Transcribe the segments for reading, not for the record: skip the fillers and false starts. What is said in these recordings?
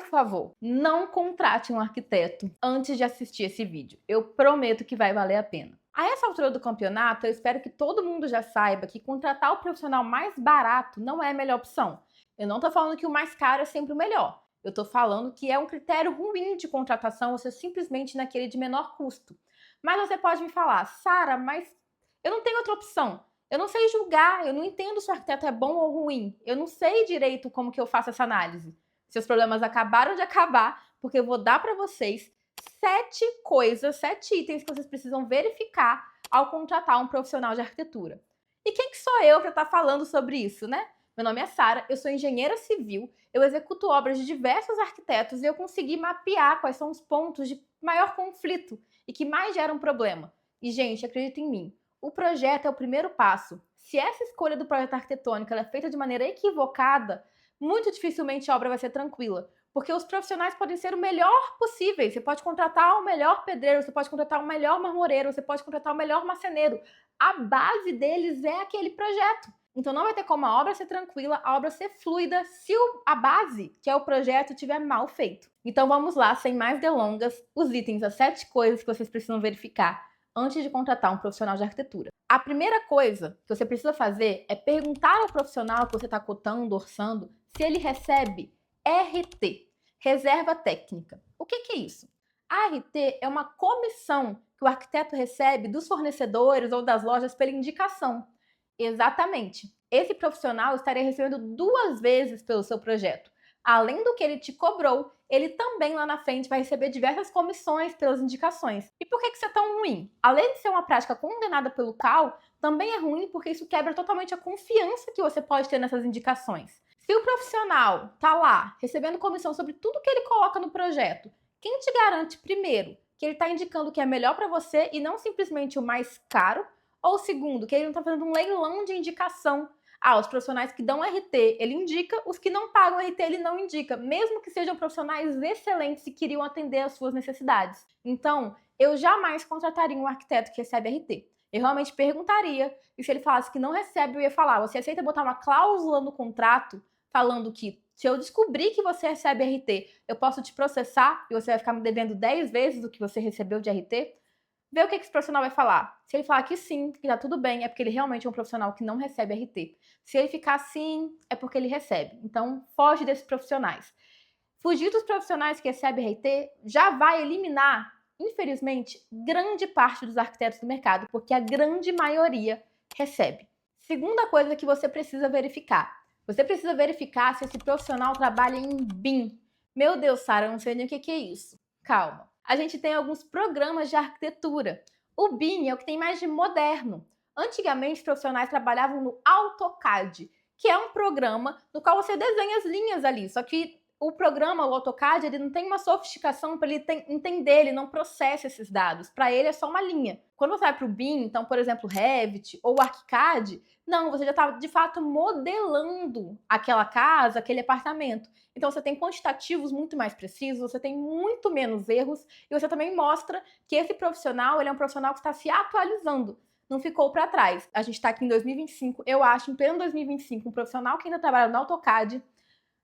por favor, não contrate um arquiteto antes de assistir esse vídeo. Eu prometo que vai valer a pena. A essa altura do campeonato, eu espero que todo mundo já saiba que contratar o profissional mais barato não é a melhor opção. Eu não tô falando que o mais caro é sempre o melhor. Eu tô falando que é um critério ruim de contratação você simplesmente naquele de menor custo. Mas você pode me falar, Sara, mas eu não tenho outra opção. Eu não sei julgar, eu não entendo se o arquiteto é bom ou ruim. Eu não sei direito como que eu faço essa análise. Seus problemas acabaram de acabar, porque eu vou dar para vocês 7 itens que vocês precisam verificar ao contratar um profissional de arquitetura. E quem que sou eu para estar falando sobre isso, né? Meu nome é Sara, eu sou engenheira civil, eu executo obras de diversos arquitetos e eu consegui mapear quais são os pontos de maior conflito e que mais geram problema. E, gente, acredita em mim, o projeto é o primeiro passo. Se essa escolha do projeto arquitetônico ela é feita de maneira equivocada, muito dificilmente a obra vai ser tranquila. Porque os profissionais podem ser o melhor possível. Você pode contratar o melhor pedreiro, você pode contratar o melhor marmoreiro, você pode contratar o melhor marceneiro. A base deles é aquele projeto. Então não vai ter como a obra ser tranquila, a obra ser fluida, se a base, que é o projeto, estiver mal feito. Então vamos lá, sem mais delongas, os itens, as 7 coisas que vocês precisam verificar antes de contratar um profissional de arquitetura. A primeira coisa que você precisa fazer é perguntar ao profissional que você está cotando, orçando, se ele recebe RT, Reserva Técnica. O que é isso? A RT é uma comissão que o arquiteto recebe dos fornecedores ou das lojas pela indicação. Exatamente. Esse profissional estaria recebendo 2 vezes pelo seu projeto. Além do que ele te cobrou, ele também lá na frente vai receber diversas comissões pelas indicações. E por que isso é tão ruim? Além de ser uma prática condenada pelo CAL, também é ruim porque isso quebra totalmente a confiança que você pode ter nessas indicações. Se o profissional tá lá recebendo comissão sobre tudo que ele coloca no projeto, quem te garante, primeiro, que ele está indicando o que é melhor para você e não simplesmente o mais caro? Ou segundo, que ele não está fazendo um leilão de indicação? Os profissionais que dão RT, ele indica, os que não pagam RT, ele não indica, mesmo que sejam profissionais excelentes e queriam atender às suas necessidades. Então, eu jamais contrataria um arquiteto que recebe RT. Eu realmente perguntaria, e se ele falasse que não recebe, eu ia falar, você aceita botar uma cláusula no contrato falando que se eu descobrir que você recebe RT, eu posso te processar e você vai ficar me devendo 10 vezes o que você recebeu de RT? Vê o que esse profissional vai falar. Se ele falar que sim, que tá tudo bem, é porque ele realmente é um profissional que não recebe RT. Se ele ficar sim, é porque ele recebe. Então, foge desses profissionais. Fugir dos profissionais que recebem RT já vai eliminar, infelizmente, grande parte dos arquitetos do mercado, porque a grande maioria recebe. Segunda coisa que você precisa verificar. Você precisa verificar se esse profissional trabalha em BIM. Meu Deus, Sara, eu não sei nem o que é isso. Calma. A gente tem alguns programas de arquitetura. O BIM é o que tem mais de moderno. Antigamente, os profissionais trabalhavam no AutoCAD, que é um programa no qual você desenha as linhas ali. Só que o programa, o AutoCAD, ele não tem uma sofisticação para ele entender, ele não processa esses dados. Para ele é só uma linha. Quando você vai para o BIM, então, por exemplo, Revit ou ArchiCAD, não, você já está de fato modelando aquela casa, aquele apartamento. Então você tem quantitativos muito mais precisos, você tem muito menos erros e você também mostra que esse profissional ele é um profissional que está se atualizando, não ficou para trás. A gente está aqui em 2025, eu acho, em pleno 2025, um profissional que ainda trabalha no AutoCAD,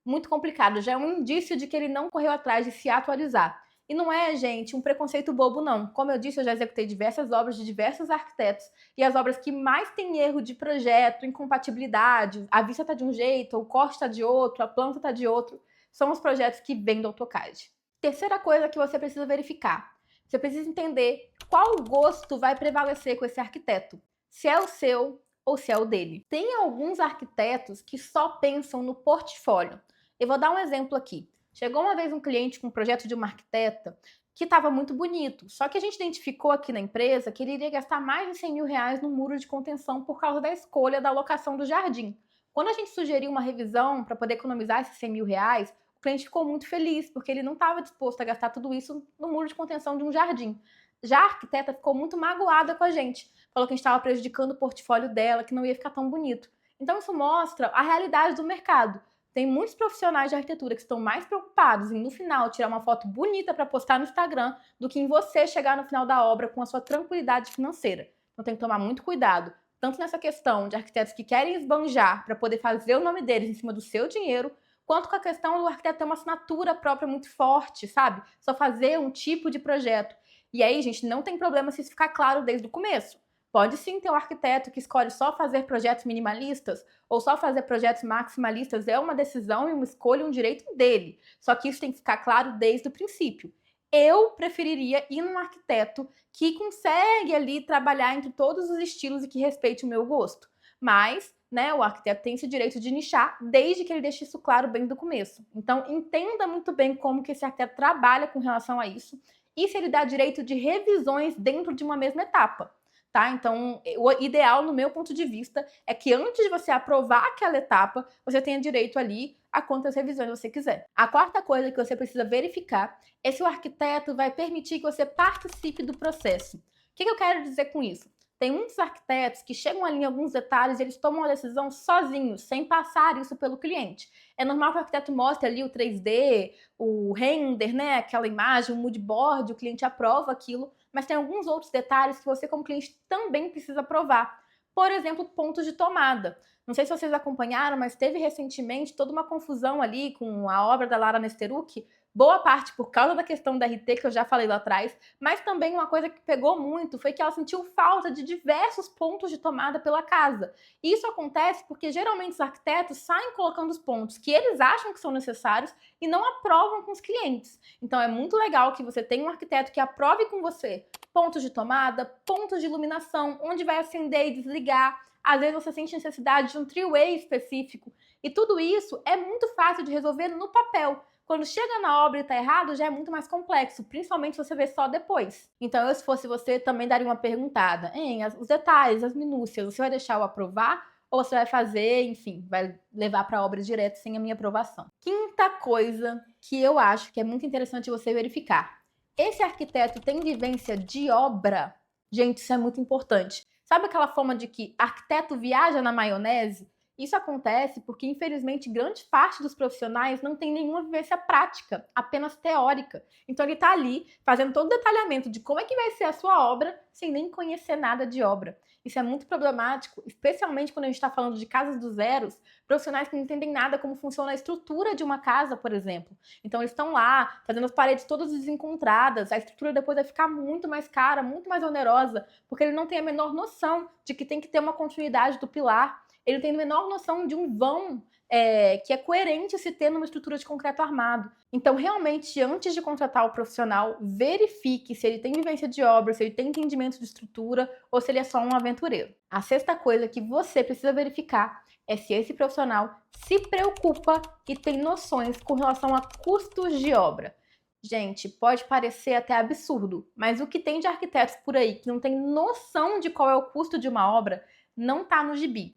muito complicado, já é um indício de que ele não correu atrás de se atualizar. E não é, gente, um preconceito bobo, não. Como eu disse, eu já executei diversas obras de diversos arquitetos e as obras que mais têm erro de projeto, incompatibilidade, a vista está de um jeito, o corte está de outro, a planta está de outro, são os projetos que vêm do AutoCAD. Terceira coisa que você precisa verificar. Você precisa entender qual gosto vai prevalecer com esse arquiteto. Se é o seu ou se é o dele. Tem alguns arquitetos que só pensam no portfólio. Eu vou dar um exemplo aqui. Chegou uma vez um cliente com um projeto de uma arquiteta que estava muito bonito, só que a gente identificou aqui na empresa que ele iria gastar mais de 100 mil reais no muro de contenção por causa da escolha da locação do jardim. Quando a gente sugeriu uma revisão para poder economizar esses 100 mil reais, o cliente ficou muito feliz, porque ele não estava disposto a gastar tudo isso no muro de contenção de um jardim. Já a arquiteta ficou muito magoada com a gente, falou que a gente estava prejudicando o portfólio dela, que não ia ficar tão bonito. Então isso mostra a realidade do mercado. Tem muitos profissionais de arquitetura que estão mais preocupados em, no final, tirar uma foto bonita para postar no Instagram do que em você chegar no final da obra com a sua tranquilidade financeira. Então tem que tomar muito cuidado, tanto nessa questão de arquitetos que querem esbanjar para poder fazer o nome deles em cima do seu dinheiro, quanto com a questão do arquiteto ter uma assinatura própria muito forte, sabe? Só fazer um tipo de projeto. E aí, gente, não tem problema se isso ficar claro desde o começo. Pode sim ter um arquiteto que escolhe só fazer projetos minimalistas ou só fazer projetos maximalistas. É uma decisão e uma escolha, um direito dele. Só que isso tem que ficar claro desde o princípio. Eu preferiria ir num arquiteto que consegue ali trabalhar entre todos os estilos e que respeite o meu gosto. Mas, né, o arquiteto tem esse direito de nichar desde que ele deixe isso claro bem do começo. Então, entenda muito bem como que esse arquiteto trabalha com relação a isso e se ele dá direito de revisões dentro de uma mesma etapa. Tá? Então, o ideal, no meu ponto de vista, é que antes de você aprovar aquela etapa, você tenha direito ali a quantas revisões você quiser. A quarta coisa que você precisa verificar é se o arquiteto vai permitir que você participe do processo. O que eu quero dizer com isso? Tem muitos arquitetos que chegam ali em alguns detalhes e eles tomam a decisão sozinhos, sem passar isso pelo cliente. É normal que o arquiteto mostre ali o 3D, o render, né, aquela imagem, o mood board, o cliente aprova aquilo, mas tem alguns outros detalhes que você, como cliente, também precisa aprovar. Por exemplo, pontos de tomada. Não sei se vocês acompanharam, mas teve recentemente toda uma confusão ali com a obra da Lara Nesteruk, boa parte por causa da questão da RT, que eu já falei lá atrás, mas também uma coisa que pegou muito foi que ela sentiu falta de diversos pontos de tomada pela casa. E isso acontece porque geralmente os arquitetos saem colocando os pontos que eles acham que são necessários e não aprovam com os clientes. Então é muito legal que você tenha um arquiteto que aprove com você pontos de tomada, pontos de iluminação, onde vai acender e desligar. Às vezes você sente necessidade de um three-way específico. E tudo isso é muito fácil de resolver no papel. Quando chega na obra e tá errado, já é muito mais complexo, principalmente se você vê só depois. Então, eu, se fosse você, também daria uma perguntada. Os detalhes, as minúcias, você vai deixar eu aprovar? Ou você vai fazer, enfim, vai levar para a obra direto sem a minha aprovação? Quinta coisa que eu acho que é muito interessante você verificar. Esse arquiteto tem vivência de obra? Gente, isso é muito importante. Sabe aquela forma de que arquiteto viaja na maionese? Isso acontece porque, infelizmente, grande parte dos profissionais não tem nenhuma vivência prática, apenas teórica. Então, ele está ali fazendo todo o detalhamento de como é que vai ser a sua obra sem nem conhecer nada de obra. Isso é muito problemático, especialmente quando a gente está falando de casas do zero, profissionais que não entendem nada como funciona a estrutura de uma casa, por exemplo. Então, eles estão lá fazendo as paredes todas desencontradas, a estrutura depois vai ficar muito mais cara, muito mais onerosa, porque ele não tem a menor noção de que tem que ter uma continuidade do pilar. Ele tem a menor noção de um vão que é coerente se ter numa estrutura de concreto armado. Então, realmente, antes de contratar o profissional, verifique se ele tem vivência de obra, se ele tem entendimento de estrutura ou se ele é só um aventureiro. A sexta coisa que você precisa verificar é se esse profissional se preocupa e tem noções com relação a custos de obra. Gente, pode parecer até absurdo, mas o que tem de arquitetos por aí que não tem noção de qual é o custo de uma obra não está no gibi.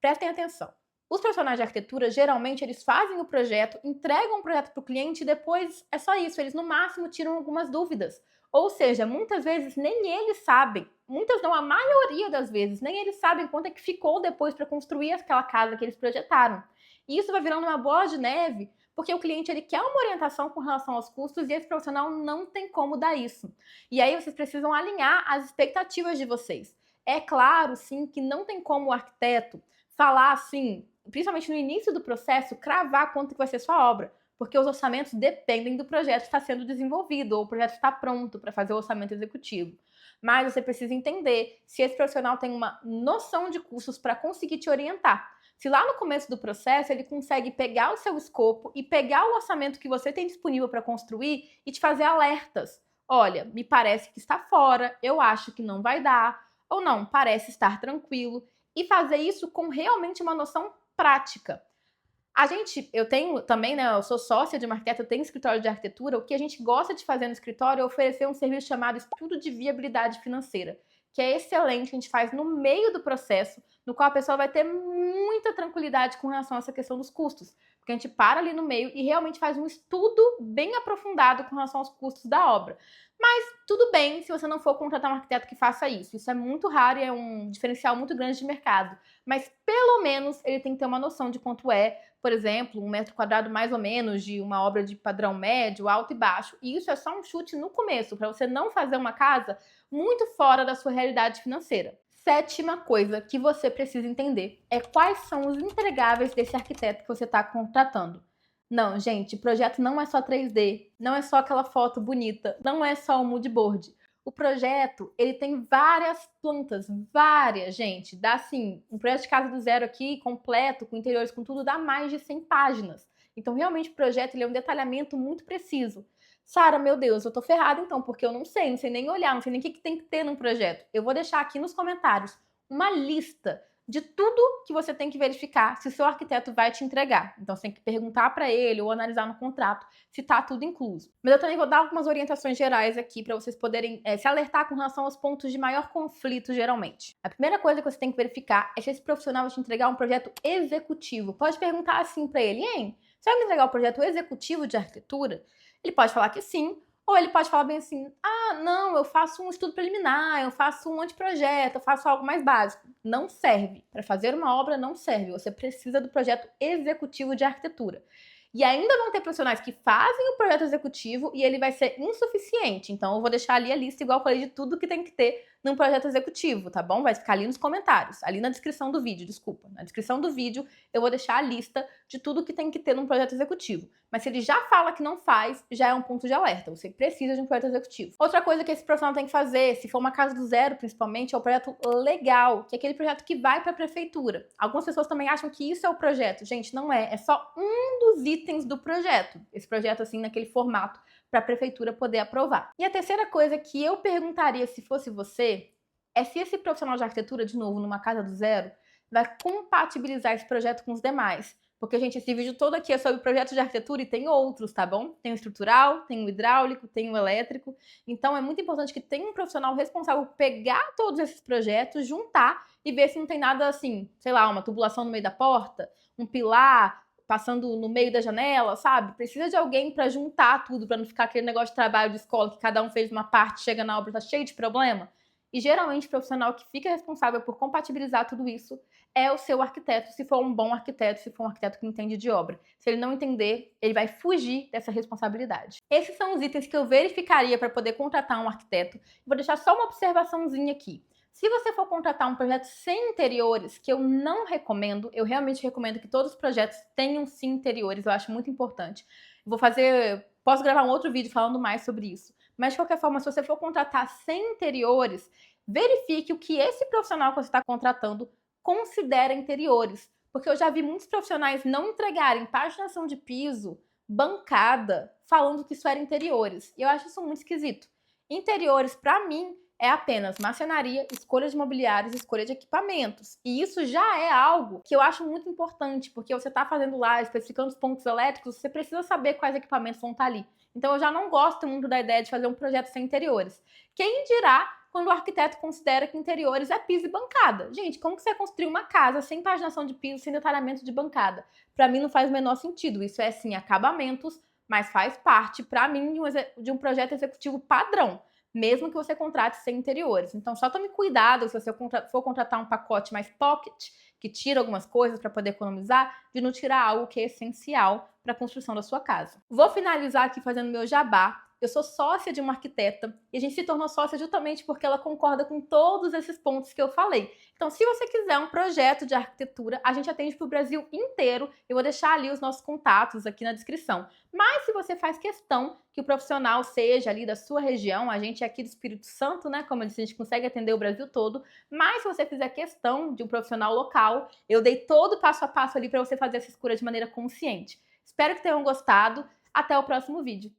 Prestem atenção. Os profissionais de arquitetura, geralmente, eles fazem o projeto, entregam o projeto para o cliente e depois é só isso. Eles, no máximo, tiram algumas dúvidas. Ou seja, muitas vezes nem eles sabem, muitas não, a maioria das vezes, nem eles sabem quanto é que ficou depois para construir aquela casa que eles projetaram. E isso vai virando uma bola de neve, porque o cliente ele quer uma orientação com relação aos custos e esse profissional não tem como dar isso. E aí vocês precisam alinhar as expectativas de vocês. É claro, sim, que não tem como o arquiteto falar assim, principalmente no início do processo, cravar quanto que vai ser sua obra, porque os orçamentos dependem do projeto que está sendo desenvolvido ou o projeto está pronto para fazer o orçamento executivo. Mas você precisa entender se esse profissional tem uma noção de custos para conseguir te orientar. Se lá no começo do processo ele consegue pegar o seu escopo e pegar o orçamento que você tem disponível para construir e te fazer alertas. Olha, me parece que está fora, eu acho que não vai dar, ou não, parece estar tranquilo. E fazer isso com realmente uma noção prática. Eu tenho também, né, eu sou sócia de uma arquiteta, eu tenho escritório de arquitetura, o que a gente gosta de fazer no escritório é oferecer um serviço chamado estudo de viabilidade financeira, que é excelente, a gente faz no meio do processo, no qual a pessoa vai ter muita tranquilidade com relação a essa questão dos custos, porque a gente para ali no meio e realmente faz um estudo bem aprofundado com relação aos custos da obra. Mas tudo bem se você não for contratar um arquiteto que faça isso. Isso é muito raro e é um diferencial muito grande de mercado. Mas pelo menos ele tem que ter uma noção de quanto é, por exemplo, 1 m² mais ou menos de uma obra de padrão médio, alto e baixo. E isso é só um chute no começo, para você não fazer uma casa muito fora da sua realidade financeira. Sétima coisa que você precisa entender é quais são os entregáveis desse arquiteto que você está contratando. Não, gente, projeto não é só 3D, não é só aquela foto bonita, não é só o mood board. O projeto, ele tem várias plantas, várias, gente. Dá assim, um projeto de casa do zero aqui, completo, com interiores, com tudo, dá mais de 100 páginas. Então, realmente, o projeto ele é um detalhamento muito preciso. Sara, meu Deus, eu tô ferrada então, porque eu não sei nem olhar, não sei nem o que tem que ter num projeto. Eu vou deixar aqui nos comentários uma lista de tudo que você tem que verificar se o seu arquiteto vai te entregar. Então, você tem que perguntar para ele ou analisar no contrato se está tudo incluso. Mas eu também vou dar algumas orientações gerais aqui para vocês poderem se alertar com relação aos pontos de maior conflito, geralmente. A primeira coisa que você tem que verificar é se esse profissional vai te entregar um projeto executivo. Pode perguntar assim para ele, hein? Você vai me entregar o projeto executivo de arquitetura? Ele pode falar que sim, ou ele pode falar bem assim, não, eu faço um estudo preliminar, eu faço um anteprojeto, eu faço algo mais básico. Não serve. Para fazer uma obra não serve. Você precisa do projeto executivo de arquitetura. E ainda vão ter profissionais que fazem o projeto executivo e ele vai ser insuficiente. Então, eu vou deixar ali a lista, igual eu falei, de tudo que tem que ter num projeto executivo, tá bom? Vai ficar ali nos comentários, ali na descrição do vídeo, desculpa. Na descrição do vídeo, eu vou deixar a lista de tudo que tem que ter num projeto executivo. Mas se ele já fala que não faz, já é um ponto de alerta. Você precisa de um projeto executivo. Outra coisa que esse profissional tem que fazer, se for uma casa do zero, principalmente, é o projeto legal, que é aquele projeto que vai para a prefeitura. Algumas pessoas também acham que isso é o projeto. Gente, não é. É só um dos itens do projeto. Esse projeto, assim, naquele formato, para a prefeitura poder aprovar. E a terceira coisa que eu perguntaria se fosse você é se esse profissional de arquitetura, de novo, numa casa do zero, vai compatibilizar esse projeto com os demais. Porque, gente, esse vídeo todo aqui é sobre projetos de arquitetura e tem outros, tá bom? Tem o estrutural, tem o hidráulico, tem o elétrico. Então, é muito importante que tenha um profissional responsável por pegar todos esses projetos, juntar e ver se não tem nada assim, sei lá, uma tubulação no meio da porta, um pilar passando no meio da janela, sabe? Precisa de alguém para juntar tudo, para não ficar aquele negócio de trabalho de escola que cada um fez uma parte, chega na obra, tá cheio de problema. E geralmente o profissional que fica responsável por compatibilizar tudo isso é o seu arquiteto, se for um bom arquiteto, se for um arquiteto que entende de obra. Se ele não entender, ele vai fugir dessa responsabilidade. Esses são os itens que eu verificaria para poder contratar um arquiteto. Vou deixar só uma observaçãozinha aqui. Se você for contratar um projeto sem interiores, que eu não recomendo, eu realmente recomendo que todos os projetos tenham sim interiores, eu acho muito importante. Posso gravar um outro vídeo falando mais sobre isso. Mas de qualquer forma, se você for contratar sem interiores, verifique o que esse profissional que você está contratando considera interiores. Porque eu já vi muitos profissionais não entregarem paginação de piso, bancada, falando que isso era interiores. E eu acho isso muito esquisito. Interiores, para mim, é apenas marcenaria, escolha de mobiliários, escolha de equipamentos. E isso já é algo que eu acho muito importante, porque você está fazendo lá, especificando os pontos elétricos, você precisa saber quais equipamentos vão estar ali. Então eu já não gosto muito da ideia de fazer um projeto sem interiores. Quem dirá quando o arquiteto considera que interiores é piso e bancada? Gente, como que você construir uma casa sem paginação de piso, sem detalhamento de bancada? Para mim não faz o menor sentido. Isso é sim acabamentos, mas faz parte, para mim, de um projeto executivo padrão, mesmo que você contrate sem interiores. Então, só tome cuidado se você for contratar um pacote mais pocket, que tira algumas coisas para poder economizar, de não tirar algo que é essencial para a construção da sua casa. Vou finalizar aqui fazendo meu jabá. Eu sou sócia de uma arquiteta e a gente se tornou sócia justamente porque ela concorda com todos esses pontos que eu falei. Então, se você quiser um projeto de arquitetura, a gente atende para o Brasil inteiro. Eu vou deixar ali os nossos contatos aqui na descrição. Mas se você faz questão que o profissional seja ali da sua região, a gente é aqui do Espírito Santo, né? Como eu disse, a gente consegue atender o Brasil todo. Mas se você fizer questão de um profissional local, eu dei todo o passo a passo ali para você fazer essa escolha de maneira consciente. Espero que tenham gostado. Até o próximo vídeo.